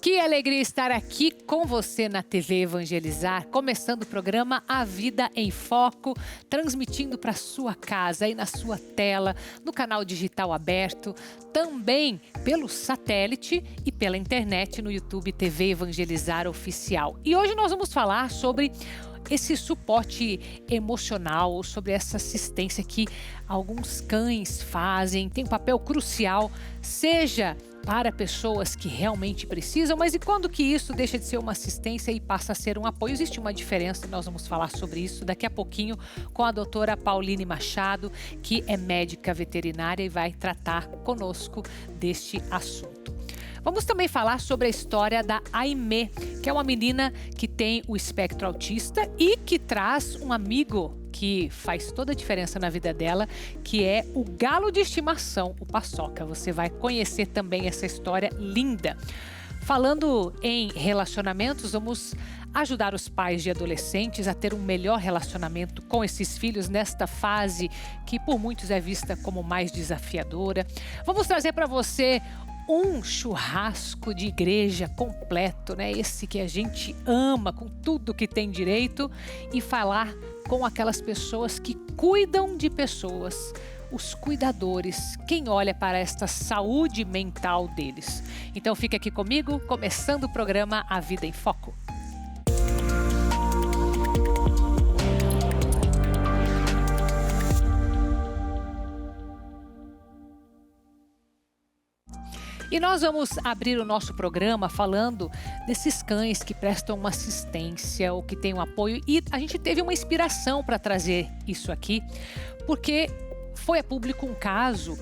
Que alegria estar aqui com você na TV Evangelizar, começando o programa A Vida em Foco, transmitindo para sua casa e na sua tela, no canal digital aberto, também pelo satélite e pela internet no YouTube TV Evangelizar Oficial. E hoje nós vamos falar sobre esse suporte emocional, sobre essa assistência que alguns cães fazem, tem um papel crucial, seja para pessoas que realmente precisam, mas e quando que isso deixa de ser uma assistência e passa a ser um apoio? Existe uma diferença, nós vamos falar sobre isso daqui a pouquinho com a doutora Pauline Machado, que é médica veterinária e vai tratar conosco deste assunto. Vamos também falar sobre a história da Aimee, que é uma menina que tem o espectro autista e que traz um amigo que faz toda a diferença na vida dela, que é o galo de estimação, o Paçoca. Você vai conhecer também essa história linda. Falando em relacionamentos, vamos ajudar os pais de adolescentes a ter um melhor relacionamento com esses filhos nesta fase que por muitos é vista como mais desafiadora. Vamos trazer para você um churrasco de igreja completo, né? Esse que a gente ama com tudo que tem direito, e falar com aquelas pessoas que cuidam de pessoas, os cuidadores, quem olha para esta saúde mental deles. Então fica aqui comigo, começando o programa A Vida em Foco. E nós vamos abrir o nosso programa falando desses cães que prestam uma assistência ou que têm um apoio. E a gente teve uma inspiração para trazer isso aqui, porque foi a público um caso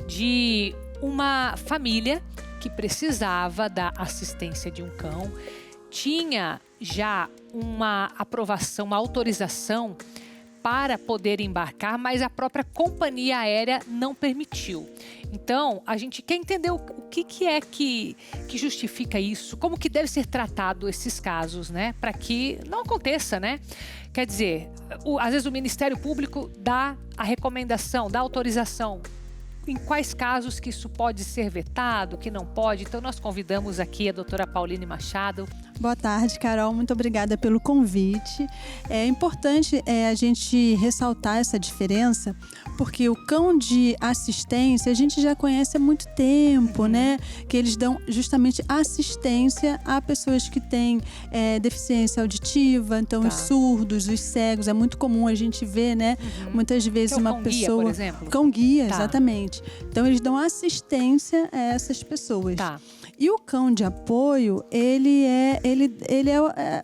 de uma família que precisava da assistência de um cão, tinha já uma aprovação, uma autorização para poder embarcar, mas a própria companhia aérea não permitiu. Então, a gente quer entender o que é que justifica isso, como que deve ser tratado esses casos, né? Para que não aconteça, né? Quer dizer, às vezes o Ministério Público dá a recomendação, dá a autorização. Em quais casos que isso pode ser vetado, que não pode? Então, nós convidamos aqui a doutora Pauline Machado. Boa tarde, Carol. Muito obrigada pelo convite. É importante a gente ressaltar essa diferença, porque o cão de assistência a gente já conhece há muito tempo, né? Que eles dão justamente assistência a pessoas que têm deficiência auditiva, então os surdos, os cegos. É muito comum a gente ver, né? Muitas vezes que é o uma cão pessoa... guia, por exemplo? Cão guia, Tá. Exatamente. Então eles dão assistência a essas pessoas. Tá. E o cão de apoio, ele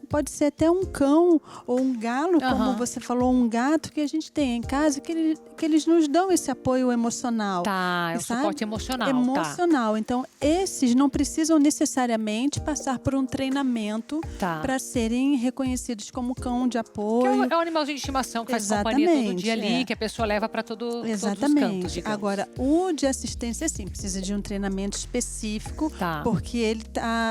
pode ser até um cão ou um galo, como você falou, um gato que a gente tem em casa, que eles nos dão esse apoio emocional. Tá, é um suporte emocional. Emocional. Tá. Então, esses não precisam necessariamente passar por um treinamento para serem reconhecidos como cão de apoio. Que é o animalzinho de estimação que faz companhia todo dia ali, que a pessoa leva para todos os cantos, digamos. Agora, o de assistência, sim, precisa de um treinamento específico. Tá. Porque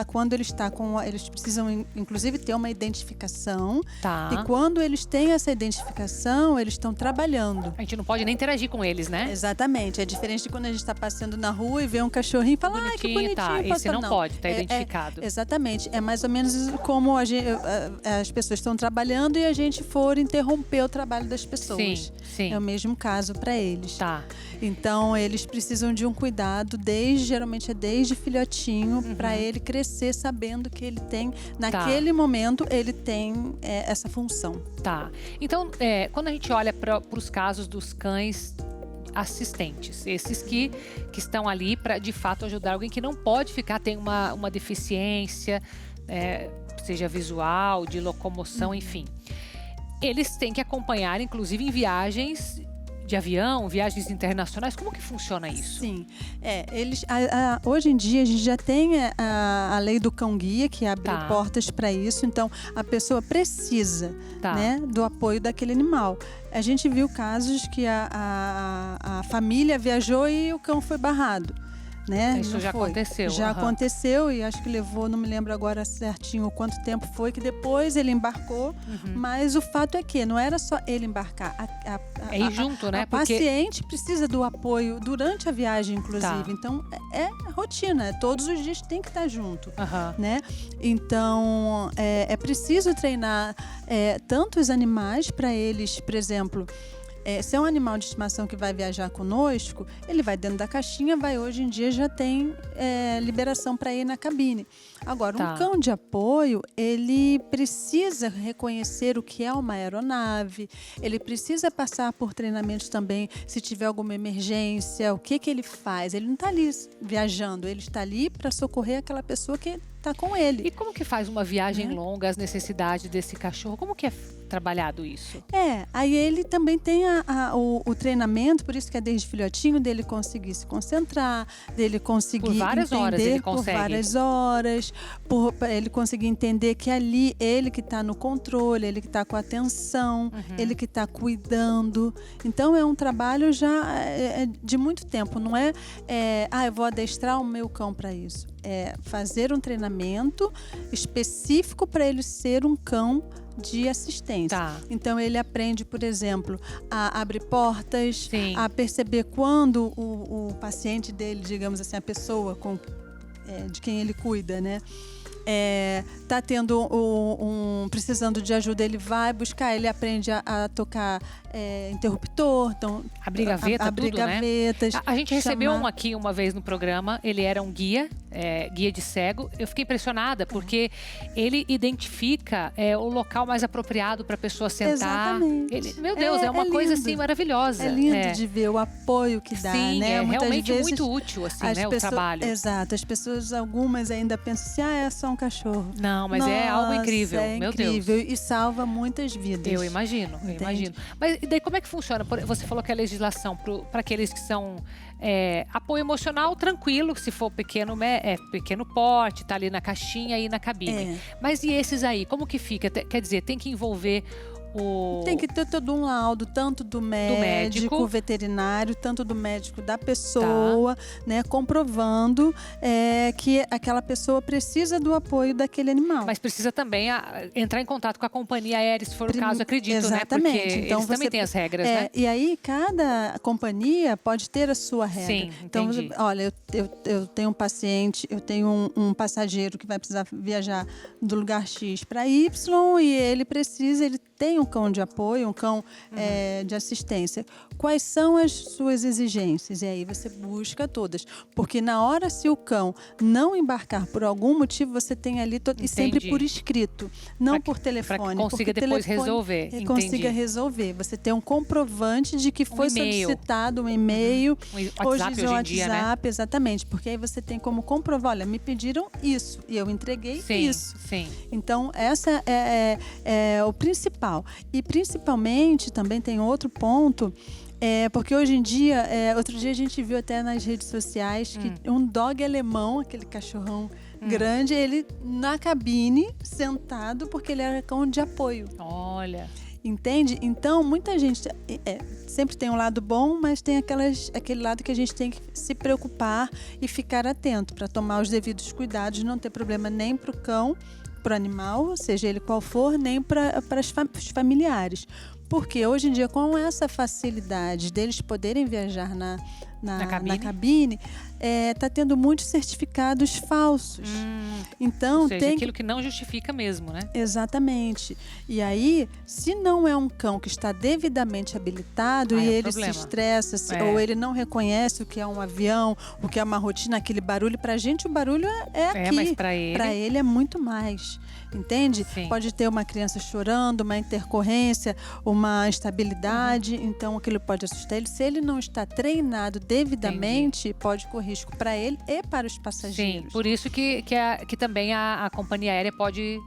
quando ele está eles precisam inclusive ter uma identificação. Tá. E quando eles têm essa identificação, eles estão trabalhando. A gente não pode nem interagir com eles, né? Exatamente. É diferente de quando a gente está passeando na rua e vê um cachorrinho e fala, que bonitinho. Tá. Esse não pode, tá identificado. Exatamente. É mais ou menos como as pessoas estão trabalhando e a gente for interromper o trabalho das pessoas. Sim. É o mesmo caso para eles. Tá. Então, eles precisam de um cuidado geralmente é desde filhotinho, para ele crescer sabendo que ele tem, naquele momento, ele tem essa função. Tá. Então, quando a gente olha para os casos dos cães assistentes, esses que estão ali para, de fato, ajudar alguém que não pode ficar, tem uma deficiência, seja visual, de locomoção, enfim. Eles têm que acompanhar, inclusive, em viagens de avião, viagens internacionais. Como que funciona isso? Sim, hoje em dia a gente já tem a lei do cão-guia que abre portas para isso, então a pessoa precisa né, do apoio daquele animal. A gente viu casos que a família viajou e o cão foi barrado. né? Isso Não já foi. aconteceu. Já aham. aconteceu e acho que levou, não me lembro agora certinho quanto tempo foi que depois ele embarcou, mas o fato é que não era só ele embarcar. É ir junto, né? A paciente precisa do apoio durante a viagem, inclusive. Tá. Então, é rotina, todos os dias tem que estar junto. Aham. Né? Então, é preciso treinar tanto os animais para eles, por exemplo, se é um animal de estimação que vai viajar conosco, ele vai dentro da caixinha, hoje em dia já tem liberação para ir na cabine. Agora, Tá. um cão de apoio, ele precisa reconhecer o que é uma aeronave, ele precisa passar por treinamentos também, se tiver alguma emergência, o que ele faz. Ele não está ali viajando, ele está ali para socorrer aquela pessoa que está com ele. E como que faz uma viagem longa, as necessidades desse cachorro? Como que é trabalhado isso? Aí ele também tem o treinamento, por isso que é desde filhotinho, dele conseguir se concentrar, dele conseguir Por várias entender horas ele por consegue. várias horas, pra ele conseguir entender que ali ele que está no controle, ele que está com atenção, ele que está cuidando. Então é um trabalho já de muito tempo, não é eu vou adestrar o meu cão para isso. É fazer um treinamento específico para ele ser um cão de assistência. Tá. Então ele aprende, por exemplo, a abrir portas, Sim. a perceber quando o paciente dele, digamos assim, a pessoa de quem ele cuida, né? Tá tendo precisando de ajuda, ele vai buscar, ele aprende a tocar interruptor, então Abrir gaveta, abrir tudo, né? gavetas. A gente recebeu chamar- um aqui uma vez no programa, ele era um guia de cego. Eu fiquei impressionada porque ele identifica o local mais apropriado para a pessoa sentar. Exatamente. Meu Deus, é uma coisa lindo. assim maravilhosa. É lindo de ver o apoio que dá, Sim, né? é Muitas realmente vezes, muito útil assim, as né, o pessoas- trabalho. Exato, as pessoas, algumas ainda pensam assim, é só um cachorro. Não, mas é algo Nossa, incrível, é meu incrível Deus. e salva muitas vidas. Eu imagino. Entende? Mas e daí como é que funciona? Você falou que a legislação para aqueles que são apoio emocional tranquilo, se for pequeno porte, tá ali na caixinha e na cabine. Mas e esses aí, como que fica? Quer dizer, tem que envolver Tem que ter todo um laudo, tanto do médico veterinário, tanto do médico da pessoa, né, comprovando que aquela pessoa precisa do apoio daquele animal. Mas precisa também entrar em contato com a companhia aérea, se for o caso, acredito, Exatamente. né? Porque Então, eles também têm as regras, né? E aí, cada companhia pode ter a sua regra. Sim, então, entendi. olha, eu tenho um paciente, eu tenho um passageiro que vai precisar viajar do lugar X para Y e ele tem um cão de apoio, um cão de assistência. Quais são as suas exigências? E aí você busca todas. Porque na hora, se o cão não embarcar por algum motivo, você tem ali e sempre por escrito, não por telefone. Para que consiga depois resolver. Consiga resolver. Você tem um comprovante de que foi solicitado um e-mail. WhatsApp hoje em dia, né? Exatamente. Porque aí você tem como comprovar, olha, me pediram isso e eu entreguei isso. Sim. Então, essa é o principal. E principalmente, também tem outro ponto, porque hoje em dia, outro dia a gente viu até nas redes sociais que um dog alemão, aquele cachorrão grande, ele na cabine, sentado, porque ele era cão de apoio. Olha. Entende? Então, muita gente sempre tem um lado bom, mas tem aquele lado que a gente tem que se preocupar e ficar atento para tomar os devidos cuidados, não ter problema nem para o cão, para o animal, seja ele qual for, nem para os familiares. Porque hoje em dia, com essa facilidade deles poderem viajar na cabine, está tendo muitos certificados falsos. Então, ou seja, aquilo que não justifica mesmo, né? Exatamente. E aí, se não é um cão que está devidamente habilitado e ele se estressa, ou ele não reconhece o que é um avião, o que é uma rotina, aquele barulho, pra gente o barulho é aqui. Mas pra ele é muito mais. Entende? Sim. Pode ter uma criança chorando, uma intercorrência, uma instabilidade, então aquilo pode assustar ele. Se ele não está treinado devidamente, pode correr risco para ele e para os passageiros. Sim, por isso que também a companhia aérea pode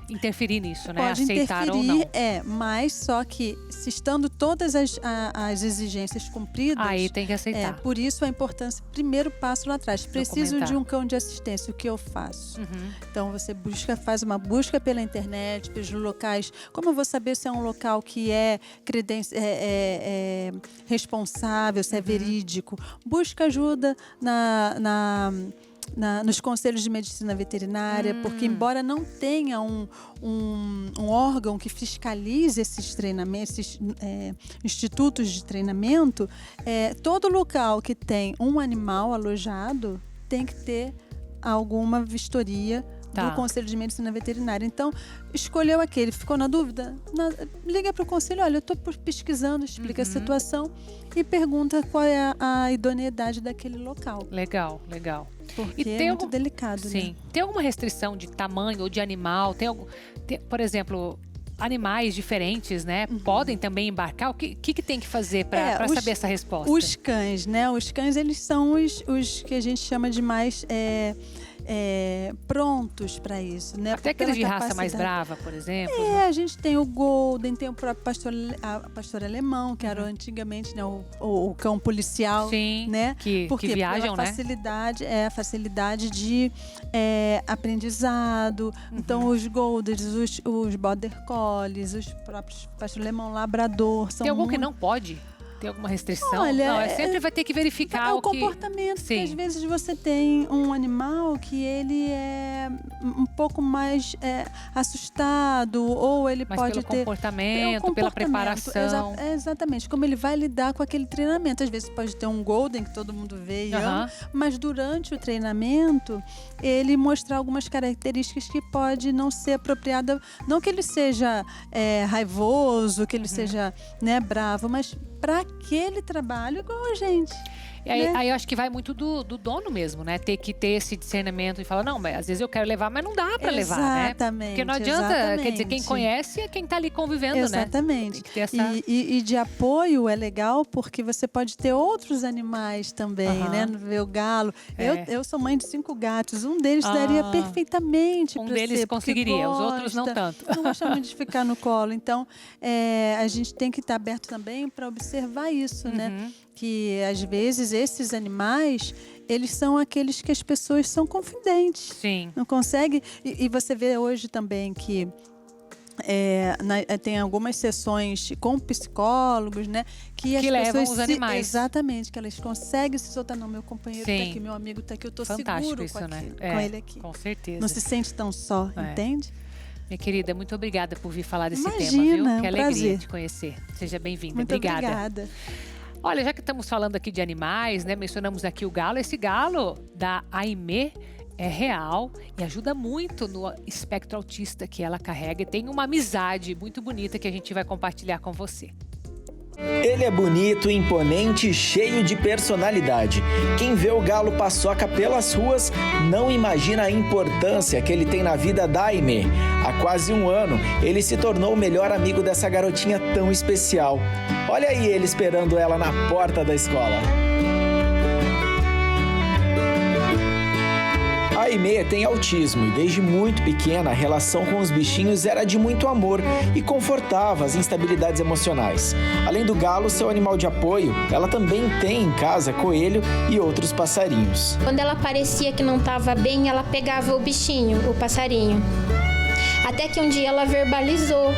interferir nisso, né? Pode Aceitar interferir, ou não. mas só que se estando todas as exigências cumpridas... Aí tem que aceitar. Por isso a importância, primeiro passo lá atrás. Preciso Documentar. de um cão de assistência, o que eu faço? Então você faz uma busca pela internet, pelos locais. Como eu vou saber se é um local que é responsável, se é verídico? Busca ajuda nos conselhos de medicina veterinária, porque embora não tenha um órgão que fiscalize esses treinamentos, esses institutos de treinamento, todo local que tem um animal alojado tem que ter alguma vistoria do Conselho de Medicina Veterinária. Então, escolheu aquele, ficou na dúvida? Liga para o conselho, olha, eu estou pesquisando, explica a situação e pergunta qual é a idoneidade daquele local. Legal, legal. Porque é muito delicado, Sim. né? Tem alguma restrição de tamanho ou de animal? Por exemplo, animais diferentes, né? Podem também embarcar? O que tem que fazer para saber essa resposta? Os cães, né? Os cães, eles são os que a gente chama de mais prontos para isso, né? Até aqueles de raça mais brava, por exemplo. A gente tem o Golden, tem o próprio pastor alemão, que era antigamente, né, o cão policial. Sim, né? que viajam, pela facilidade de aprendizado. Então, os Golders, os Border Collies, os próprios pastor alemão, labrador, são Tem algum que não pode? Tem alguma restrição? Olha, não, sempre vai ter que verificar o comportamento. Porque às vezes você tem um animal que ele é um pouco mais assustado, ou ele pode ter... comportamento, pela preparação. Exatamente, como ele vai lidar com aquele treinamento. Às vezes pode ter um Golden, que todo mundo vê e ama, mas durante o treinamento, ele mostrar algumas características que pode não ser apropriada. Não que ele seja raivoso, que ele seja, né, bravo, mas para aquele trabalho igual a gente. E aí eu acho que vai muito do dono mesmo, né? Ter que ter esse discernimento e falar, não, mas às vezes eu quero levar, mas não dá para levar, né? Exatamente. Porque não adianta, quer dizer, quem conhece é quem tá ali convivendo, né? Exatamente. Tem que ter essa... e de apoio é legal porque você pode ter outros animais também, né? Ver o galo. Eu sou mãe de 5 gatos, um deles daria perfeitamente para ser. Um deles conseguiria, os outros não tanto. Não gosta muito de ficar no colo. Então, a gente tem que estar aberto também para observar isso, né? Que às vezes esses animais, eles são aqueles que as pessoas são confidentes. Sim. Não consegue. E você vê hoje também que tem algumas sessões com psicólogos, né? Que as levam pessoas os animais. Exatamente, que elas conseguem se soltar. Não, meu companheiro está aqui, meu amigo está aqui, eu estou seguro isso, com ele aqui. Com certeza. Não se sente tão só, entende? Minha querida, muito obrigada por vir falar desse tema, viu? Que alegria prazer. te conhecer. Seja bem-vinda. Muito obrigada. Olha, já que estamos falando aqui de animais, né? Mencionamos aqui o galo. Esse galo da Aimee é real e ajuda muito no espectro autista que ela carrega. E tem uma amizade muito bonita que a gente vai compartilhar com você. Ele é bonito, imponente e cheio de personalidade. Quem vê o galo Paçoca pelas ruas não imagina a importância que ele tem na vida da Aimee. Há quase 1 ano, ele se tornou o melhor amigo dessa garotinha tão especial. Olha aí ele esperando ela na porta da escola. A Aimee tem autismo e desde muito pequena a relação com os bichinhos era de muito amor e confortava as instabilidades emocionais. Além do galo, seu animal de apoio, ela também tem em casa coelho e outros passarinhos. Quando ela parecia que não estava bem, ela pegava o bichinho, o passarinho. Até que um dia ela verbalizou.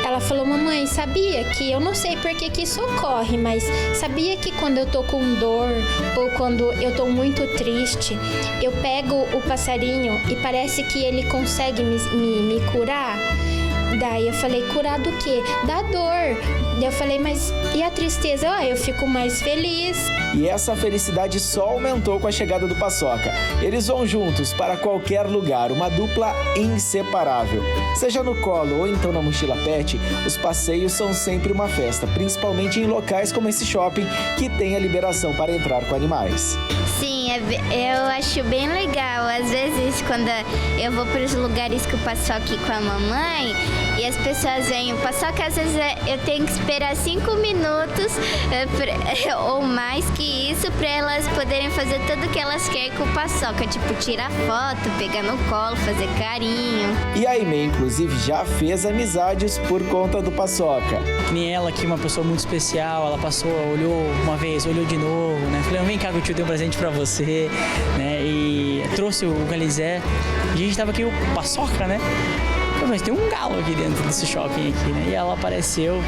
Ela falou, mamãe, sabia que, eu não sei por que isso ocorre, mas sabia que quando eu tô com dor ou quando eu tô muito triste, eu pego o passarinho e parece que ele consegue me curar? Daí eu falei, curar do quê? Da dor. Daí eu falei, mas e a tristeza? Eu fico mais feliz. E essa felicidade só aumentou com a chegada do Paçoca. Eles vão juntos para qualquer lugar, uma dupla inseparável. Seja no colo ou então na mochila pet, os passeios são sempre uma festa, principalmente em locais como esse shopping, que tem a liberação para entrar com animais. Sim, é Eu acho bem legal. Às vezes, quando eu vou para os lugares que eu passo aqui com a mamãe e as pessoas vêm, paçoca, às vezes eu tenho que esperar 5 minutos ou mais que isso para elas poderem fazer tudo que elas querem com o paçoca, tipo tirar foto, pegar no colo, fazer carinho. E a Aimee, inclusive, já fez amizades por conta do paçoca. Que nem ela aqui, uma pessoa muito especial, ela passou, olhou uma vez, olhou de novo, né? Falei, vem cá que eu te dei um presente pra você, né? E trouxe o Galizé. E a gente tava aqui, o paçoca, né? Mas tem um galo aqui dentro desse shopping aqui, né? E ela apareceu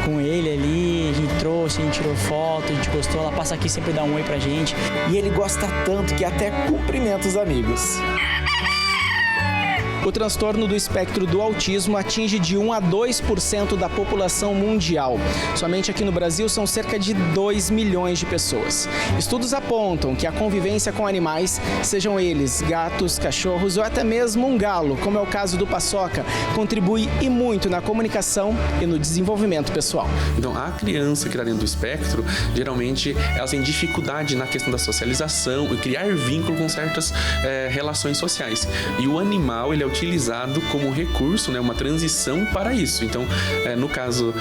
com ele ali, a gente trouxe, a gente tirou foto, a gente gostou. Ela passa aqui sempre dá um oi pra gente. E ele gosta tanto que até cumprimenta os amigos. O transtorno do espectro do autismo atinge de 1 a 2% da população mundial. Somente aqui no Brasil são cerca de 2 milhões de pessoas. Estudos apontam que a convivência com animais, sejam eles gatos, cachorros ou até mesmo um galo, como é o caso do paçoca, contribui e muito na comunicação e no desenvolvimento pessoal. Então, a criança que está dentro do espectro, geralmente, ela tem dificuldade na questão da socialização e criar vínculo com certas relações sociais. E o animal, ele é utilizado como recurso, né, uma transição para isso. Então, no caso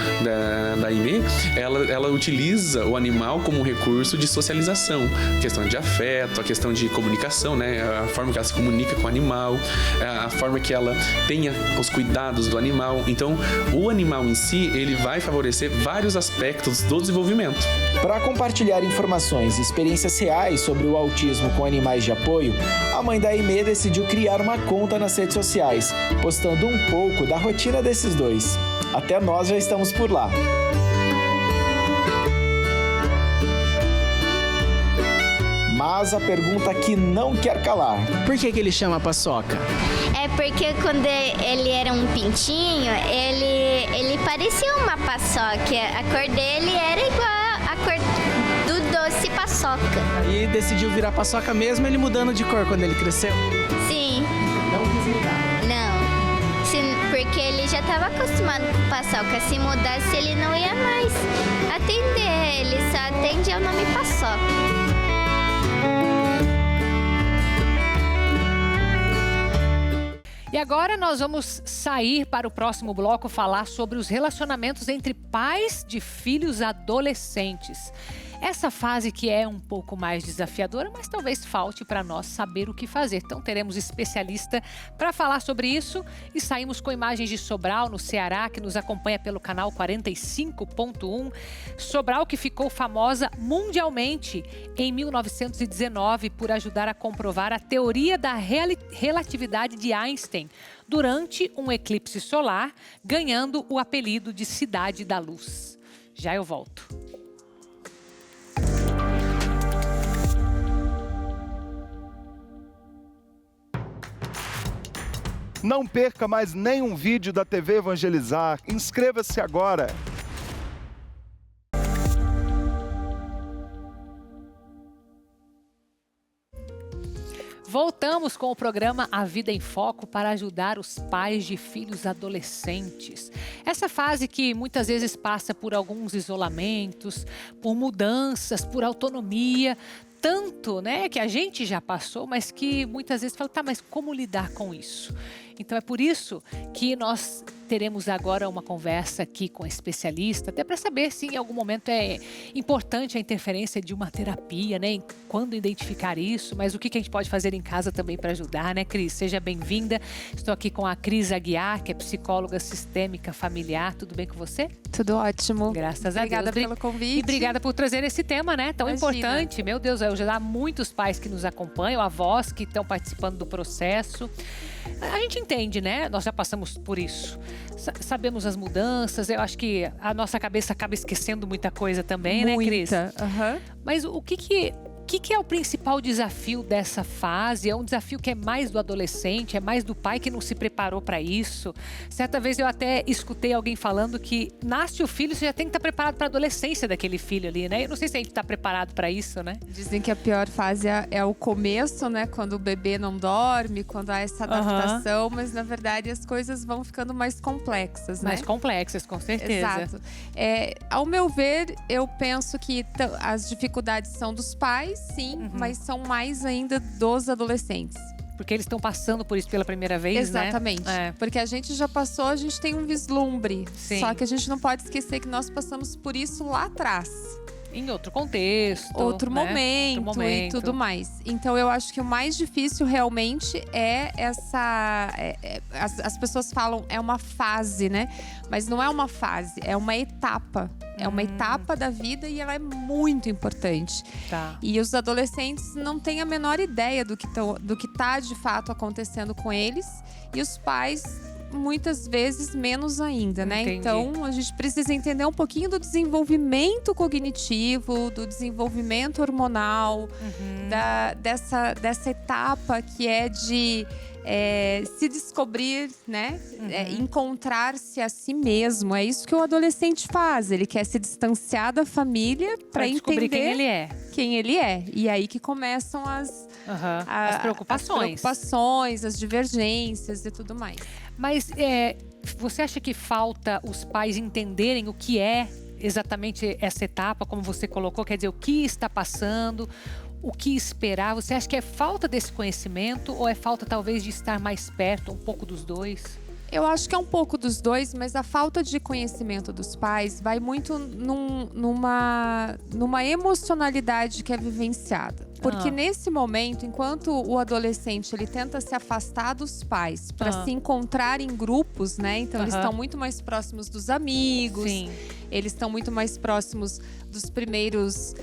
da Aimee, ela utiliza o animal como um recurso de socialização, questão de afeto, a questão de comunicação, né, a forma que ela se comunica com o animal, a forma que ela tenha os cuidados do animal. Então, o animal em si, ele vai favorecer vários aspectos do desenvolvimento. Para compartilhar informações e experiências reais sobre o autismo com animais de apoio, a mãe da Aimee decidiu criar uma conta nas redes sociais, postando um pouco da rotina desses dois. Até nós já estamos por lá. Mas a pergunta que não quer calar. Por que ele chama paçoca? É porque quando ele era um pintinho, ele parecia uma paçoca. A cor dele era igual a cor do doce paçoca. E decidiu virar paçoca mesmo ele mudando de cor quando ele cresceu? Sim. Não quis mudar. Porque ele já estava acostumado com paçoca. Se mudasse, ele não ia mais atender. Ele só atende ao nome paçoca. E agora nós vamos sair para o próximo bloco falar sobre os relacionamentos entre pais de filhos adolescentes. Essa fase que é um pouco mais desafiadora, mas talvez falte para nós saber o que fazer. Então teremos especialista para falar sobre isso e saímos com imagens de Sobral, no Ceará, que nos acompanha pelo canal 45.1. Sobral que ficou famosa mundialmente em 1919 por ajudar a comprovar a teoria da relatividade de Einstein durante um eclipse solar, ganhando o apelido de Cidade da Luz. Já eu volto. Não perca mais nenhum vídeo da TV Evangelizar. Inscreva-se agora. Voltamos com o programa A Vida em Foco para ajudar os pais de filhos adolescentes. Essa fase que muitas vezes passa por alguns isolamentos, por mudanças, por autonomia, tanto, né, que a gente já passou, mas que muitas vezes fala, tá, mas como lidar com isso? Então é por isso que nós teremos agora uma conversa aqui com um especialista, até para saber se em algum momento é importante a interferência de uma terapia, né? Quando identificar isso, mas o que a gente pode fazer em casa também para ajudar, né, Cris? Seja bem-vinda. Estou aqui com a Cris Aguiar, que é psicóloga sistêmica familiar. Tudo bem com você? Tudo ótimo. Graças a Deus. Obrigada pelo convite. E obrigada por trazer esse tema, né? Tão importante. Meu Deus, eu já há muitos pais que nos acompanham, avós que estão participando do processo. A gente entende, né? Nós já passamos por isso. Sabemos as mudanças. Eu acho que a nossa cabeça acaba esquecendo muita coisa também, né, Cris? Mas o que é o principal desafio dessa fase? É um desafio que é mais do adolescente, é mais do pai que não se preparou para isso. Certa vez eu até escutei alguém falando que nasce o filho, você já tem que estar preparado para a adolescência daquele filho ali, né? Eu não sei se a gente está preparado para isso, né? Dizem que a pior fase é o começo, né? Quando o bebê não dorme, quando há essa adaptação. Mas, na verdade, as coisas vão ficando mais complexas, né? Mais complexas, com certeza. Exato. Ao meu ver, eu penso que as dificuldades são dos pais sim, mas são mais ainda dos adolescentes. Porque eles estão passando por isso pela primeira vez, Exatamente. né? Porque a gente já passou, a gente tem um vislumbre. Sim. Só que a gente não pode esquecer que nós passamos por isso lá atrás. Em outro contexto. Outro né? momento, Outro momento e tudo mais. Então eu acho que o mais difícil realmente é essa. As pessoas falam é uma fase, né? Mas não é uma fase, é uma etapa. É uma etapa da vida e ela é muito importante. Tá. E os adolescentes não têm a menor ideia do que tá de fato acontecendo com eles. E os pais, muitas vezes, menos ainda, né? Entendi. Então, a gente precisa entender um pouquinho do desenvolvimento cognitivo, do desenvolvimento hormonal, dessa etapa que é de se descobrir, né? Encontrar-se a si mesmo. É isso que o adolescente faz. Ele quer se distanciar da família para descobrir entender quem ele é. E aí que começam as preocupações. as divergências e tudo mais. Mas você acha que falta os pais entenderem o que é exatamente essa etapa, como você colocou? Quer dizer, o que está passando, o que esperar? Você acha que é falta desse conhecimento ou é falta talvez de estar mais perto, um pouco dos dois? Eu acho que é um pouco dos dois, mas a falta de conhecimento dos pais vai muito numa emocionalidade que é vivenciada. Porque nesse momento, enquanto o adolescente ele tenta se afastar dos pais para se encontrar em grupos, né? Então eles estão muito mais próximos dos amigos, eles estão muito mais próximos dos primeiros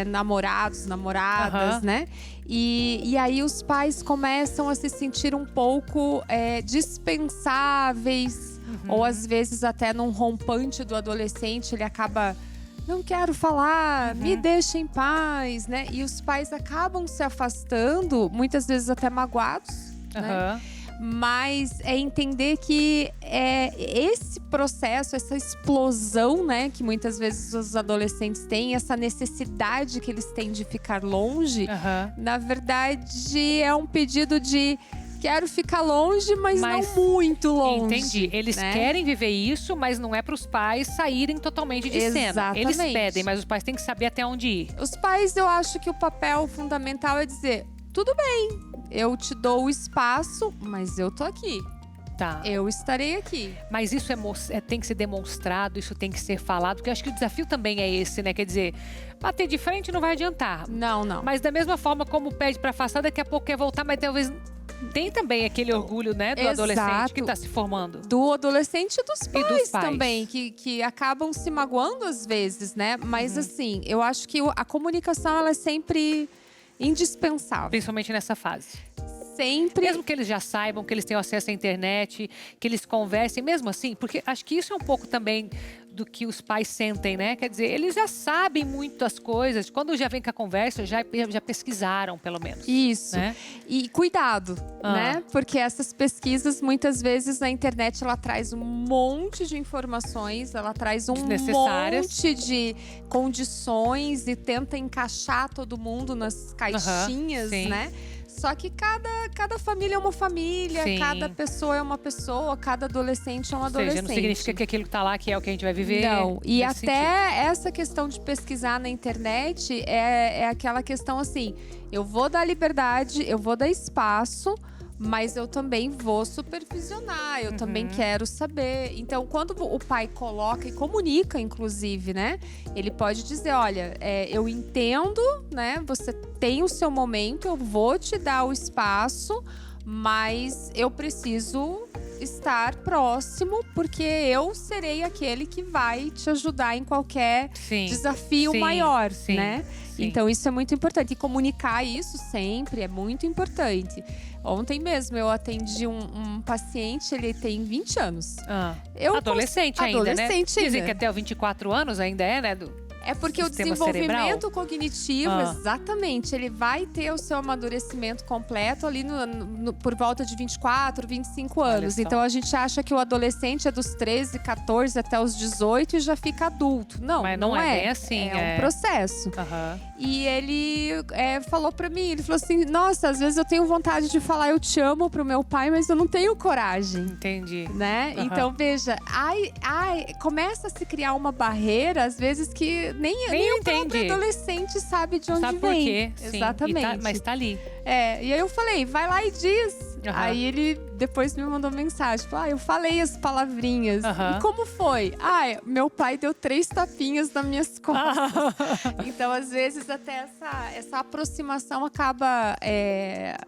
namoradas, né? E aí os pais começam a se sentir um pouco dispensáveis, ou às vezes até num rompante do adolescente, ele acaba... Não quero falar, me deixa em paz, né? E os pais acabam se afastando, muitas vezes até magoados, né? Mas é entender que esse processo, essa explosão, né? Que muitas vezes os adolescentes têm, essa necessidade que eles têm de ficar longe, na verdade é um pedido de... Quero ficar longe, mas não muito longe. Entendi. Eles querem viver isso, mas não é para os pais saírem totalmente de cena. Eles pedem, mas os pais têm que saber até onde ir. Os pais, eu acho que o papel fundamental é dizer: tudo bem, eu te dou o espaço, mas eu tô aqui. Tá. Eu estarei aqui. Mas isso tem que ser demonstrado, isso tem que ser falado, porque eu acho que o desafio também é esse, né? Quer dizer, bater de frente não vai adiantar. Não. Mas da mesma forma como pede para afastar, daqui a pouco quer voltar, mas talvez... Tem também aquele orgulho, né, do adolescente que está se formando. Do adolescente e dos pais também, que acabam se magoando às vezes, né? Mas assim, eu acho que a comunicação ela é sempre indispensável. Principalmente nessa fase. Sempre. Mesmo que eles já saibam, que eles tenham acesso à internet, que eles conversem, mesmo assim, porque acho que isso é um pouco também do que os pais sentem, né? Quer dizer, eles já sabem muitas coisas. Quando já vem com a conversa, já pesquisaram, pelo menos. Isso. Né? E cuidado, né? Porque essas pesquisas, muitas vezes, na internet, ela traz um monte de informações, ela traz um monte de condições e tenta encaixar todo mundo nas caixinhas, né? Só que cada família é uma família, cada pessoa é uma pessoa, cada adolescente é um adolescente. Ou seja, não significa que aquilo que tá lá que é o que a gente vai viver. Não, e até essa questão de pesquisar na internet é aquela questão assim, eu vou dar liberdade, eu vou dar espaço, mas eu também vou supervisionar, eu também quero saber. Então, quando o pai coloca e comunica, inclusive, né? Ele pode dizer, olha, eu entendo, né? Você tem o seu momento, eu vou te dar o espaço, mas eu preciso estar próximo, porque eu serei aquele que vai te ajudar em qualquer desafio maior, né? Então, isso é muito importante. E comunicar isso sempre é muito importante. Ontem mesmo eu atendi um paciente, ele tem 20 anos. Adolescente ainda, né? Dizem ainda. que até os 24 anos ainda é, né? É porque o desenvolvimento cognitivo, exatamente, ele vai ter o seu amadurecimento completo ali por volta de 24, 25 anos. Então a gente acha que o adolescente é dos 13, 14 até os 18 e já fica adulto. Não, mas não é bem assim. É um processo. E ele falou pra mim, ele falou assim, nossa, às vezes eu tenho vontade de falar eu te amo pro meu pai, mas eu não tenho coragem. Entendi. Né? Então, veja, começa a se criar uma barreira, às vezes, que nem o próprio entende. adolescente sabe de onde Sabe vem. por quê? Sim. Exatamente. Mas tá ali. E aí eu falei, vai lá e diz. Aham. Aí ele depois me mandou mensagem, falou, eu falei as palavrinhas. Aham. E como foi? Meu pai deu 3 tapinhas nas minhas costas. Então, às vezes, até essa aproximação acaba,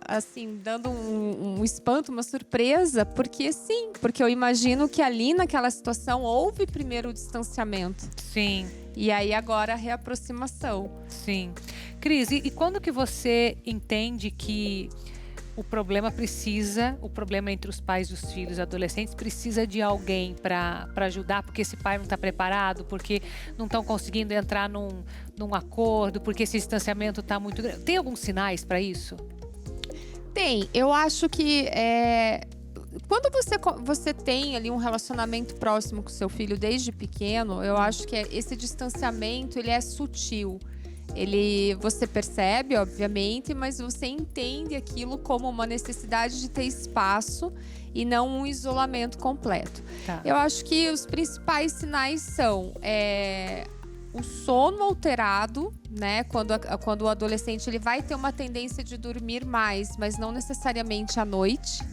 assim, dando um espanto, uma surpresa. Porque eu imagino que ali naquela situação houve primeiro o distanciamento. Sim. E aí agora a reaproximação. Sim. Cris, e quando que você entende que o problema entre os pais e os filhos, adolescentes, precisa de alguém para ajudar, porque esse pai não está preparado, porque não estão conseguindo entrar num acordo, porque esse distanciamento está muito grande? Tem alguns sinais para isso? Tem. Eu acho que quando você tem ali um relacionamento próximo com seu filho desde pequeno, eu acho que esse distanciamento ele é sutil. Você percebe, obviamente, mas você entende aquilo como uma necessidade de ter espaço e não um isolamento completo. Tá. Eu acho que os principais sinais são o sono alterado, né? Quando o adolescente ele vai ter uma tendência de dormir mais, mas não necessariamente à noite.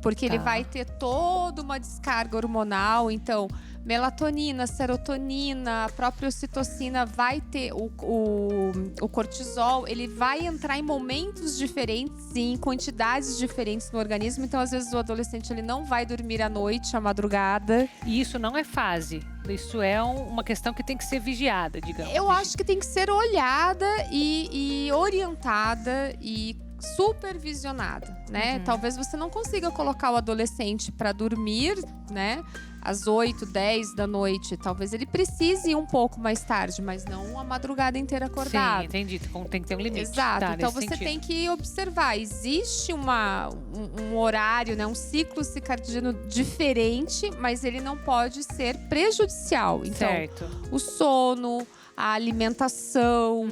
Porque ele vai ter toda uma descarga hormonal, então melatonina, serotonina, a própria ocitocina vai ter o cortisol, ele vai entrar em momentos diferentes e em quantidades diferentes no organismo. Então, às vezes, o adolescente ele não vai dormir à noite, à madrugada. E isso não é fase. Isso é uma questão que tem que ser vigiada, digamos. Eu acho que tem que ser olhada e orientada e supervisionada, né? Talvez você não consiga colocar o adolescente para dormir, né? Às 8, 10 da noite. Talvez ele precise ir um pouco mais tarde, mas não a madrugada inteira acordado. Sim, entendi. Tem que ter um limite. Exato. Tá, então nesse você sentido. tem que observar. Existe um horário, né? Um ciclo circadiano diferente, mas ele não pode ser prejudicial. Então, Certo. o sono, a alimentação,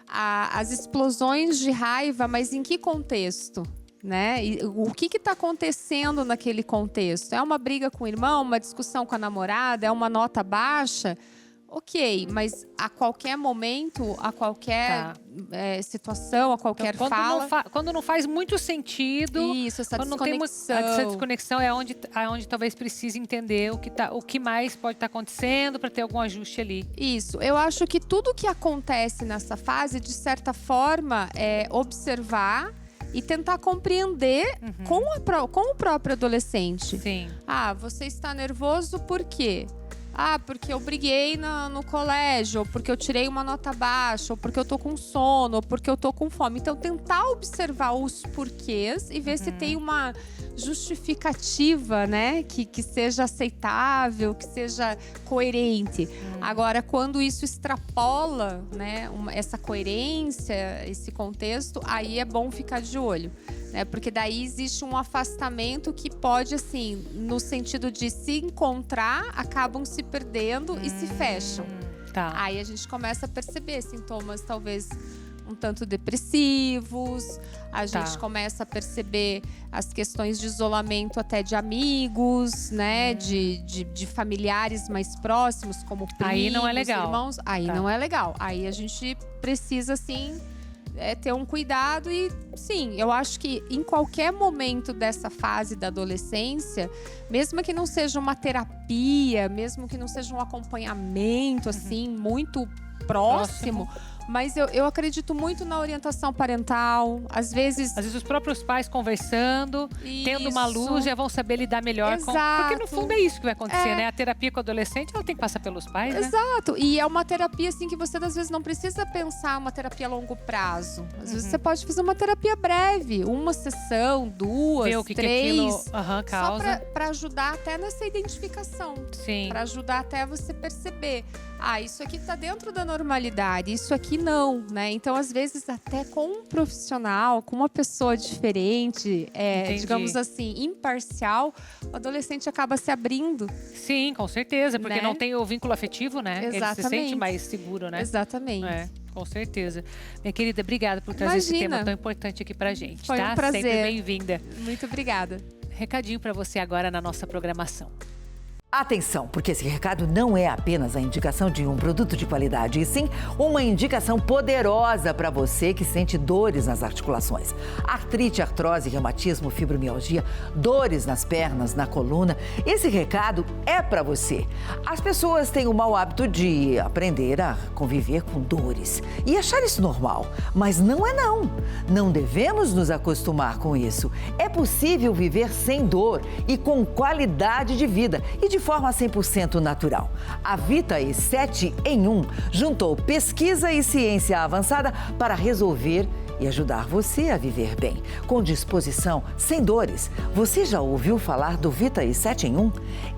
as explosões de raiva, mas em que contexto? Né? E o que está acontecendo naquele contexto? É uma briga com o irmão, uma discussão com a namorada, é uma nota baixa? Ok, mas a qualquer momento, a qualquer situação, a qualquer Então, fala... quando não faz muito sentido... Isso, essa quando não tem desconexão. essa desconexão é onde talvez precise entender o que mais pode estar acontecendo para ter algum ajuste ali. Isso, eu acho que tudo que acontece nessa fase, de certa forma, é observar e tentar compreender com o próprio adolescente. Sim. Você está nervoso por quê? Porque eu briguei no colégio, ou porque eu tirei uma nota baixa, ou porque eu tô com sono, ou porque eu tô com fome. Então, tentar observar os porquês e ver se tem uma justificativa, né? Que seja aceitável, que seja coerente. Agora, quando isso extrapola, né, essa coerência, esse contexto, aí é bom ficar de olho. Né? Porque daí existe um afastamento que pode, assim, no sentido de se encontrar, acabam se perdendo e se fecham. Tá. Aí a gente começa a perceber sintomas, talvez, um tanto depressivos. A gente começa a perceber as questões de isolamento até de amigos, né? De familiares mais próximos, como primos, Aí não é legal. irmãos. Aí não é legal. Aí a gente precisa, assim... ter um cuidado e, sim, eu acho que em qualquer momento dessa fase da adolescência, mesmo que não seja uma terapia, mesmo que não seja um acompanhamento, assim, muito próximo. Mas eu acredito muito na orientação parental. Às vezes os próprios pais conversando, tendo uma luz, já vão saber lidar melhor com... Porque no fundo é isso que vai acontecer, né? A terapia com o adolescente, ela tem que passar pelos pais, né? Exato. E é uma terapia, assim, que você, às vezes, não precisa pensar uma terapia a longo prazo. Às vezes, você pode fazer uma terapia breve. Uma sessão, 2, ver o que 3. Que aquilo causa. Só pra ajudar até nessa identificação. Sim. Pra ajudar até você perceber. Isso aqui tá dentro da normalidade. Isso aqui não, né? Então, às vezes, até com um profissional, com uma pessoa diferente, digamos assim, imparcial, o adolescente acaba se abrindo. Sim, com certeza, porque né? não tem o vínculo afetivo, né? Exatamente. Ele se sente mais seguro, né? Exatamente. Com certeza. Minha querida, obrigada por trazer esse tema tão importante aqui pra gente, Foi tá? um prazer. Sempre bem-vinda. Muito obrigada. Recadinho pra você agora na nossa programação. Atenção, porque esse recado não é apenas a indicação de um produto de qualidade, e sim uma indicação poderosa para você que sente dores nas articulações. Artrite, artrose, reumatismo, fibromialgia, dores nas pernas, na coluna. Esse recado é para você. As pessoas têm o mau hábito de aprender a conviver com dores e achar isso normal, mas não é não. Não devemos nos acostumar com isso. É possível viver sem dor e com qualidade de vida e de forma 100% natural. A Vitae 7 em 1 juntou pesquisa e ciência avançada para resolver e ajudar você a viver bem, com disposição, sem dores. Você já ouviu falar do Vitae 7 em 1?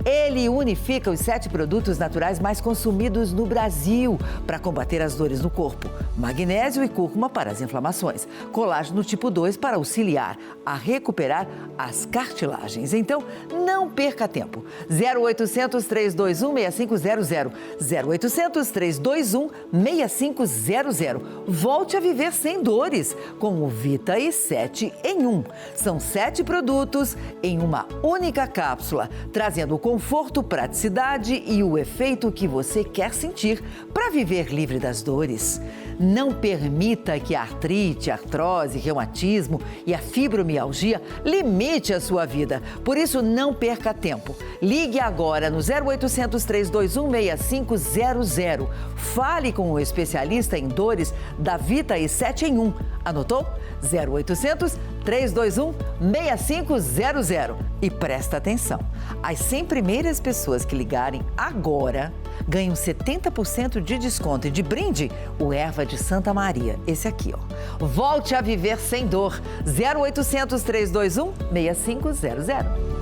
Ele unifica os 7 produtos naturais mais consumidos no Brasil para combater as dores no corpo. Magnésio e cúrcuma para as inflamações. Colágeno tipo 2 para auxiliar a recuperar as cartilagens. Então, não perca tempo. 0800 321 6500. 0800 321 6500. Volte a viver sem dores com o Vitae 7 em 1. São 7 produtos em uma única cápsula, trazendo conforto, praticidade e o efeito que você quer sentir para viver livre das dores. Não permita que a artrite, a artrose, reumatismo e a fibromialgia limite a sua vida. Por isso, não perca tempo. Ligue agora no 0800 321 6500. Fale com o especialista em dores da Vitae 7 em 1. Anotou? 0800 321 6500. E presta atenção, as 100 primeiras pessoas que ligarem agora ganham 70% de desconto e de brinde o Erva de Santa Maria. Esse aqui, ó. Volte a viver sem dor. 0800 321 6500.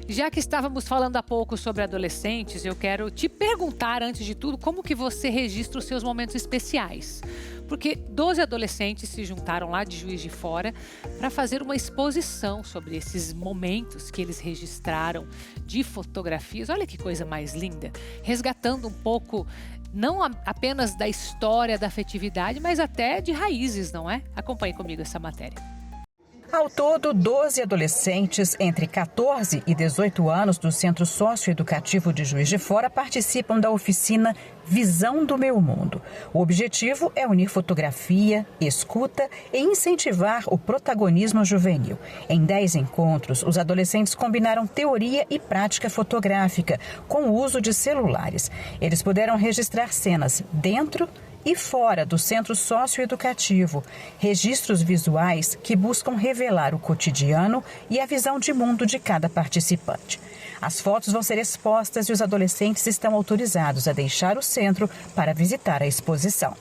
Já que estávamos falando há pouco sobre adolescentes, eu quero te perguntar, antes de tudo, como que você registra os seus momentos especiais. Porque 12 adolescentes se juntaram lá de Juiz de Fora para fazer uma exposição sobre esses momentos que eles registraram de fotografias. Olha que coisa mais linda! Resgatando um pouco, não apenas da história, da afetividade, mas até de raízes, não é? Acompanhe comigo essa matéria. Ao todo, 12 adolescentes entre 14 e 18 anos do Centro Socioeducativo de Juiz de Fora participam da oficina Visão do Meu Mundo. O objetivo é unir fotografia, escuta e incentivar o protagonismo juvenil. Em 10 encontros, os adolescentes combinaram teoria e prática fotográfica com o uso de celulares. Eles puderam registrar cenas dentro e fora do centro socioeducativo, registros visuais que buscam revelar o cotidiano e a visão de mundo de cada participante. As fotos vão ser expostas e os adolescentes estão autorizados a deixar o centro para visitar a exposição.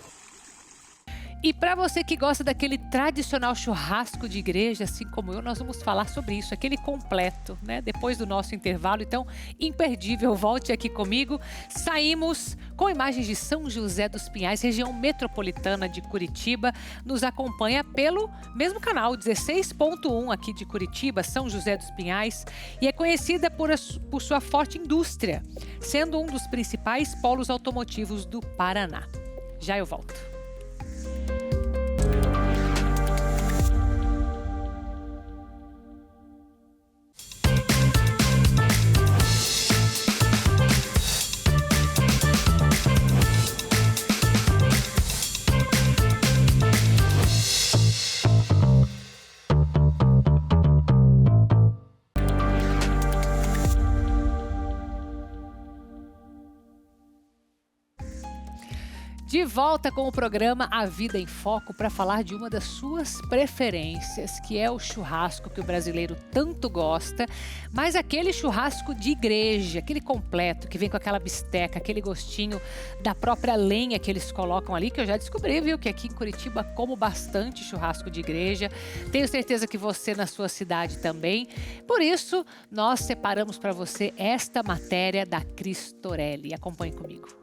E para você que gosta daquele tradicional churrasco de igreja, assim como eu, nós vamos falar sobre isso, aquele completo, né? Depois do nosso intervalo, então, imperdível, volte aqui comigo. Saímos com imagens de São José dos Pinhais, região metropolitana de Curitiba. Nos acompanha pelo mesmo canal, 16.1 aqui de Curitiba, São José dos Pinhais, e é conhecida por sua forte indústria, sendo um dos principais polos automotivos do Paraná. Já eu volto. De volta com o programa A Vida em Foco para falar de uma das suas preferências, que é o churrasco que o brasileiro tanto gosta, mas aquele churrasco de igreja, aquele completo, que vem com aquela bisteca, aquele gostinho da própria lenha que eles colocam ali, que eu já descobri, viu, que aqui em Curitiba como bastante churrasco de igreja. Tenho certeza que você na sua cidade também. Por isso, nós separamos para você esta matéria da Cristorelli. Acompanhe comigo.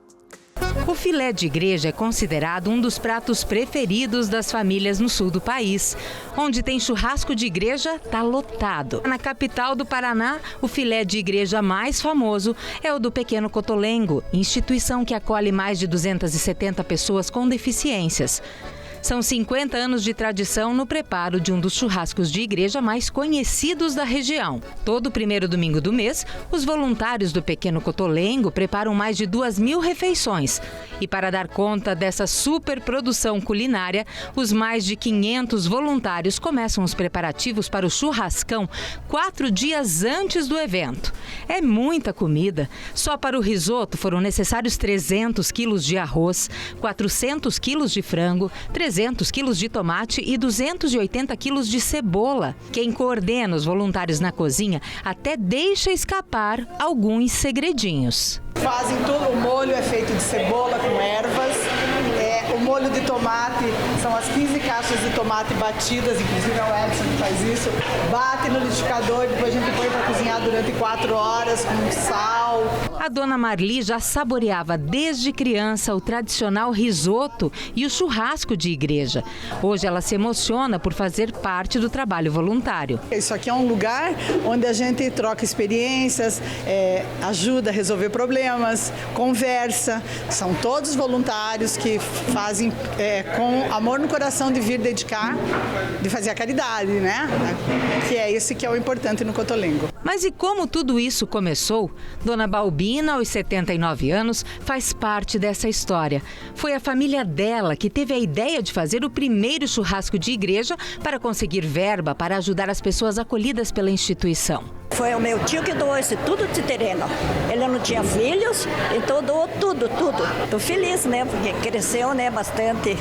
O filé de igreja é considerado um dos pratos preferidos das famílias no sul do país. Onde tem churrasco de igreja, está lotado. Na capital do Paraná, o filé de igreja mais famoso é o do Pequeno Cotolengo, instituição que acolhe mais de 270 pessoas com deficiências. São 50 anos de tradição no preparo de um dos churrascos de igreja mais conhecidos da região. Todo primeiro domingo do mês, os voluntários do Pequeno Cotolengo preparam mais de 2.000 refeições. E para dar conta dessa superprodução culinária, os mais de 500 voluntários começam os preparativos para o churrascão 4 dias antes do evento. É muita comida. Só para o risoto foram necessários 300 quilos de arroz, 400 quilos de frango, 300 quilos de tomate e 280 quilos de cebola. Quem coordena os voluntários na cozinha até deixa escapar alguns segredinhos. Fazem tudo, o molho é feito de cebola com ervas, o molho de tomate são as 15 caixas de tomate batidas, inclusive é o Edson que faz isso, bate no liquidificador, depois a gente põe para cozinhar durante 4 horas com sal. A dona Marli já saboreava desde criança o tradicional risoto e o churrasco de igreja. Hoje ela se emociona por fazer parte do trabalho voluntário. Isso aqui é um lugar onde a gente troca experiências, ajuda a resolver problemas, conversa. São todos voluntários que fazem com amor no coração de vir dedicar, de fazer a caridade, né? Que é esse que é o importante no Cotolengo. Mas e como tudo isso começou? Dona Balbina, aos 79 anos, faz parte dessa história. Foi a família dela que teve a ideia de fazer o primeiro churrasco de igreja para conseguir verba para ajudar as pessoas acolhidas pela instituição. Foi o meu tio que doou esse tudo de terreno. Ele não tinha filhos, então doou tudo. Estou feliz, né? Porque cresceu, né, bastante,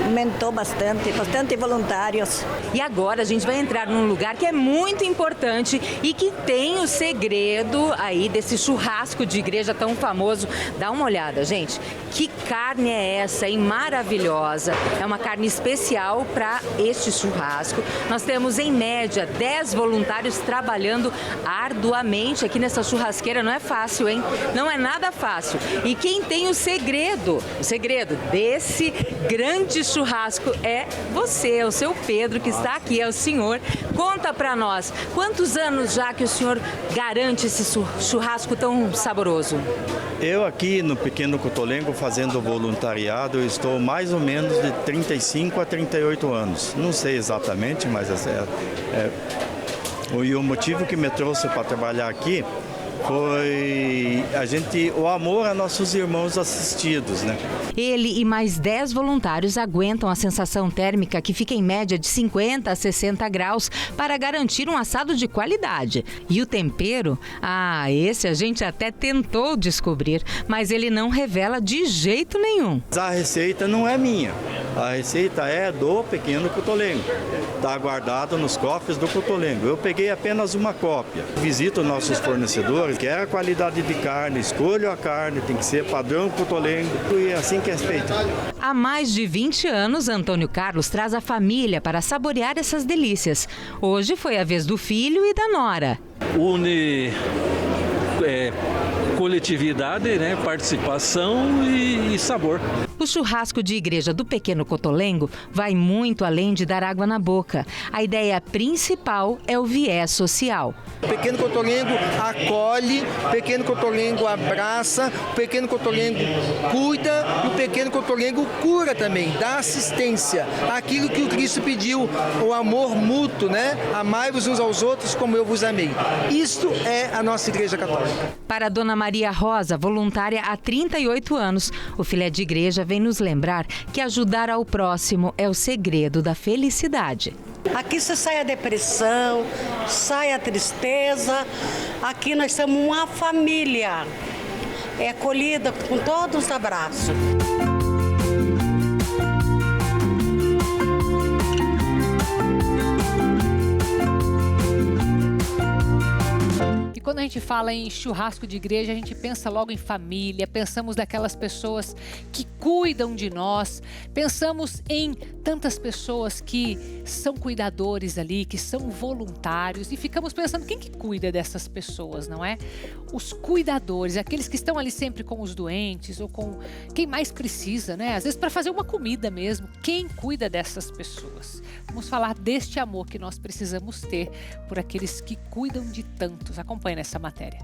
aumentou bastante voluntários. E agora a gente vai entrar num lugar que é muito importante e que tem o segredo aí desse churrasco de igreja tão famoso. Dá uma olhada, gente. Que carne é essa, hein? Maravilhosa. É uma carne especial para este churrasco. Nós temos, em média, 10 voluntários trabalhando arduamente aqui nessa churrasqueira. Não é fácil, hein? Não é nada fácil. E quem tem o segredo desse grande churrasco é você, é o seu Pedro, que está aqui, é o senhor. Conta pra nós, quantos anos já que o senhor garante esse churrasco tão saboroso? Eu aqui no Pequeno Cotolengo fazendo voluntariado, eu estou mais ou menos de 35 a 38 anos. Não sei exatamente, mas e o motivo que me trouxe para trabalhar aqui foi o amor a nossos irmãos assistidos, né? Ele e mais 10 voluntários aguentam a sensação térmica que fica em média de 50 a 60 graus para garantir um assado de qualidade. E o tempero? Esse a gente até tentou descobrir, mas ele não revela de jeito nenhum. A receita não é minha, a receita é do Pequeno Cotolengo. Está guardado nos cofres do Cotolengo. Eu peguei apenas uma cópia. Visito nossos fornecedores, quero a qualidade de carne, escolho a carne, tem que ser padrão Cotolengo e assim que é feito. Há mais de 20 anos, Antônio Carlos traz a família para saborear essas delícias. Hoje foi a vez do filho e da nora. Une coletividade, né, participação e sabor. O churrasco de igreja do Pequeno Cotolengo vai muito além de dar água na boca. A ideia principal é o viés social. O Pequeno Cotolengo acolhe, o Pequeno Cotolengo abraça, o Pequeno Cotolengo cuida e o Pequeno Cotolengo cura também, dá assistência. Aquilo que o Cristo pediu, o amor mútuo, né? Amai-vos uns aos outros como eu vos amei. Isto é a nossa Igreja Católica. Para a Dona Maria Rosa, voluntária há 38 anos, o filé de igreja vem nos lembrar que ajudar ao próximo é o segredo da felicidade. Aqui você sai a depressão, sai a tristeza. Aqui nós somos uma família. É acolhida com todos os abraços. Quando a gente fala em churrasco de igreja, a gente pensa logo em família, pensamos naquelas pessoas que cuidam de nós, pensamos em tantas pessoas que são cuidadores ali, que são voluntários e ficamos pensando quem que cuida dessas pessoas, não é? Os cuidadores, aqueles que estão ali sempre com os doentes ou com quem mais precisa, né? Às vezes para fazer uma comida mesmo, quem cuida dessas pessoas? Vamos falar deste amor que nós precisamos ter por aqueles que cuidam de tantos. Acompanhe nessa matéria.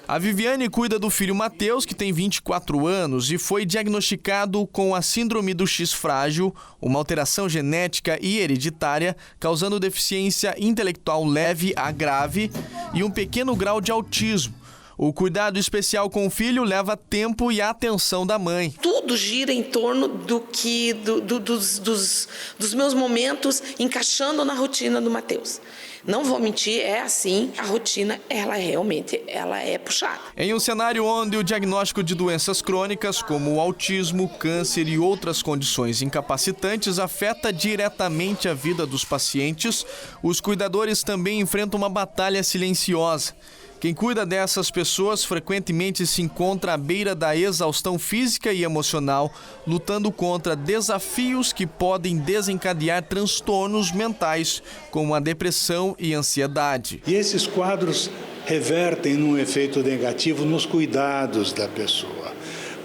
A Viviane cuida do filho Matheus, que tem 24 anos e foi diagnosticado com a síndrome do X frágil, uma alteração genética e hereditária, causando deficiência intelectual leve a grave e um pequeno grau de autismo. O cuidado especial com o filho leva tempo e atenção da mãe. Tudo gira em torno dos meus momentos encaixando na rotina do Matheus. Não vou mentir, é assim, a rotina, ela é puxada. Em um cenário onde o diagnóstico de doenças crônicas, como o autismo, câncer e outras condições incapacitantes, afeta diretamente a vida dos pacientes, os cuidadores também enfrentam uma batalha silenciosa. Quem cuida dessas pessoas frequentemente se encontra à beira da exaustão física e emocional, lutando contra desafios que podem desencadear transtornos mentais, como a depressão e ansiedade. E esses quadros revertem num efeito negativo nos cuidados da pessoa.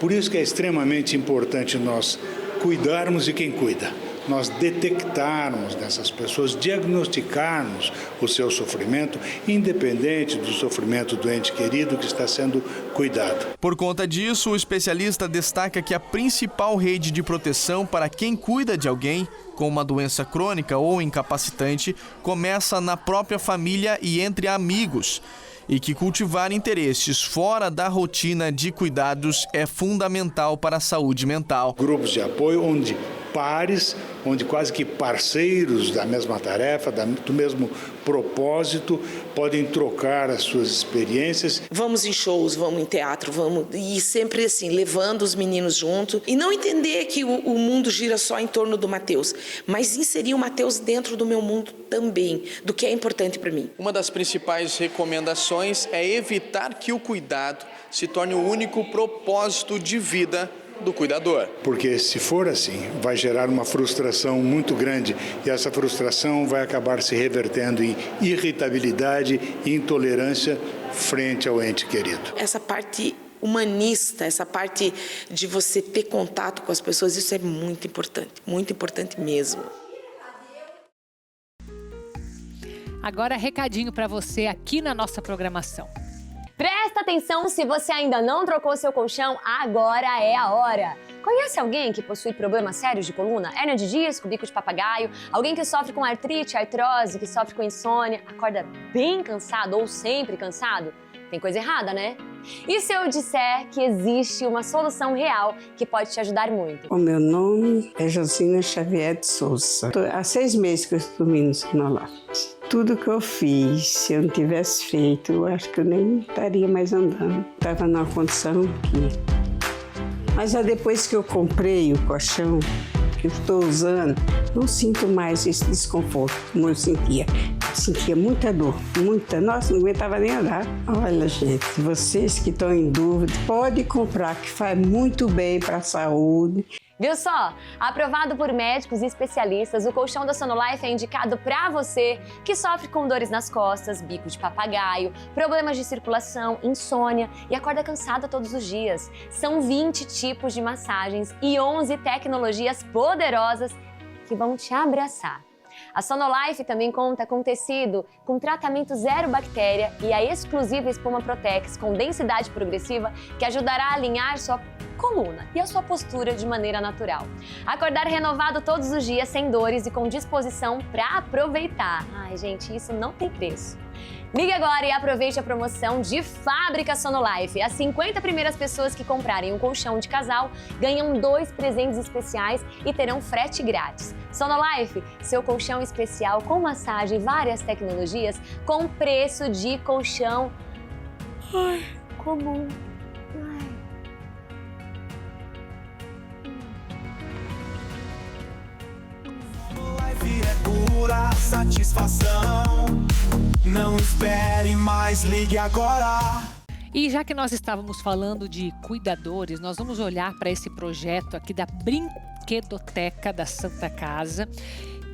Por isso que é extremamente importante nós cuidarmos de quem cuida. Nós detectarmos nessas pessoas, diagnosticarmos o seu sofrimento, independente do sofrimento do ente querido que está sendo cuidado. Por conta disso, o especialista destaca que a principal rede de proteção para quem cuida de alguém com uma doença crônica ou incapacitante começa na própria família e entre amigos. E que cultivar interesses fora da rotina de cuidados é fundamental para a saúde mental. Grupos de apoio onde pares, onde quase que parceiros da mesma tarefa, do mesmo propósito, podem trocar as suas experiências. Vamos em shows, vamos em teatro, vamos e sempre assim, levando os meninos junto. E não entender que o mundo gira só em torno do Matheus, mas inserir o Matheus dentro do meu mundo também, do que é importante para mim. Uma das principais recomendações é evitar que o cuidado se torne o único propósito de vida do cuidador. Porque se for assim, vai gerar uma frustração muito grande e essa frustração vai acabar se revertendo em irritabilidade e intolerância frente ao ente querido. Essa parte humanista, essa parte de você ter contato com as pessoas, isso é muito importante mesmo. Agora, recadinho para você aqui na nossa programação. Presta atenção, se você ainda não trocou seu colchão, agora é a hora. Conhece alguém que possui problemas sérios de coluna, hérnia de disco, bico de papagaio, alguém que sofre com artrite, artrose, que sofre com insônia, acorda bem cansado ou sempre cansado? Tem coisa errada, né? E se eu disser que existe uma solução real que pode te ajudar muito? O meu nome é Josina Xavier de Souza. Há 6 meses que eu estou dormindo no Sonolite. Tudo que eu fiz, se eu não tivesse feito, eu acho que eu nem estaria mais andando. Estava numa condição que... Mas depois que eu comprei o colchão, que eu estou usando, não sinto mais esse desconforto como eu sentia. Sentia muita dor, nossa, não aguentava nem andar. Olha, gente, vocês que estão em dúvida, pode comprar, que faz muito bem para a saúde. Viu só? Aprovado por médicos e especialistas, o colchão da Sonolife é indicado para você que sofre com dores nas costas, bico de papagaio, problemas de circulação, insônia e acorda cansada todos os dias. São 20 tipos de massagens e 11 tecnologias poderosas que vão te abraçar. A Sonolife também conta com tecido com tratamento zero bactéria e a exclusiva espuma Protex com densidade progressiva que ajudará a alinhar sua coluna e a sua postura de maneira natural. Acordar renovado todos os dias, sem dores e com disposição para aproveitar. Ai, gente, isso não tem preço. Ligue agora e aproveite a promoção de Fábrica Sonolife. As 50 primeiras pessoas que comprarem um colchão de casal ganham 2 presentes especiais e terão frete grátis. Sonolife, seu colchão especial com massagem e várias tecnologias com preço de colchão comum. É pura satisfação. Não espere mais, ligue agora. E já que nós estávamos falando de cuidadores, nós vamos olhar para esse projeto aqui da Brinquedoteca da Santa Casa,